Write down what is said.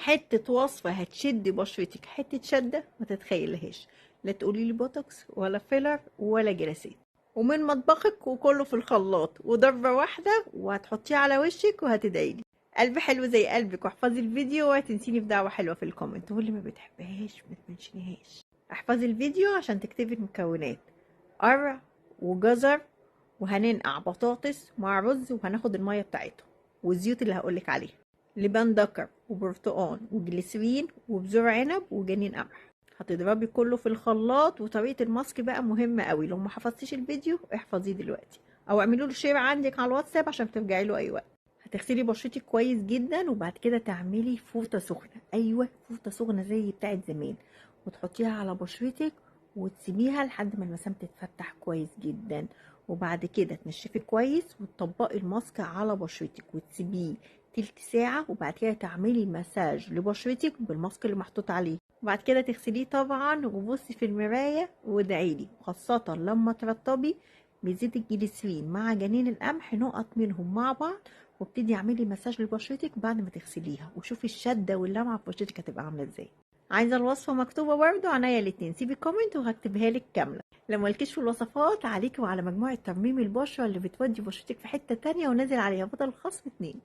حتة وصفة هتشد بشرتك حتة شدة ما تتخيلهاش. لا تقولي لي بوتوكس ولا فيلر ولا جلاسات، ومن مطبخك وكله في الخلاط وضربة واحدة وهتحطيه على وشك وهتدعيلي. قلب حلو زي قلبك، واحفظي الفيديو ولا تنسيني بدعوة حلوة في الكومنت، واللي ما بتحبهاش ما تمنشنيهاش. احفظي الفيديو عشان تكتبي المكونات: قرع وجزر، وهننقع بطاطس مع رز وهناخد المية بتاعتهم، والزيوت اللي هقولك عليها: لبان دكر وبرتقان وجليسرين وبذور عنب وجنين قمح. هتضربي كله في الخلاط. وطريقة الماسك بقى مهمة قوي، لو ما حفظتيش الفيديو احفظيه دلوقتي او اعملوا له شير عندك على الواتساب عشان ترجعي له اي وقت. هتغسلي بشرتك كويس جدا، وبعد كده تعملي فوطة سخنة، ايوه فوطة سخنة زي بتاعت زمان، وتحطيها على بشرتك وتسيبيها لحد ما المسام تتفتح كويس جدا. وبعد كده تنشفي كويس وتطبقي الماسك على بشرتك وتسيبيه تلت ساعة، وبعد كده تعملي مساج لبشرتك بالماسك اللي محطوط عليه. وبعد كده تغسليه طبعا وبصي في المراية وادعيلي، خاصة لما ترطبي بزيت الجليسرين مع جنين القمح نقط منهم مع بعض، وابتدي اعملي مساج لبشرتك بعد ما تغسليها، وشوفي الشدة واللمعة في بشرتك هتبقى عاملة ازاي. عايزة الوصفة مكتوبة برضو عنيا الاتنين، سيبي كومنت وهكتبها لك كاملة. لو مالكيش في الوصفات عليكي وعلى مجموعة ترميم البشرة اللي بتودي بشرتك في حتة تانية ونازل عليها بدل الخصم 2.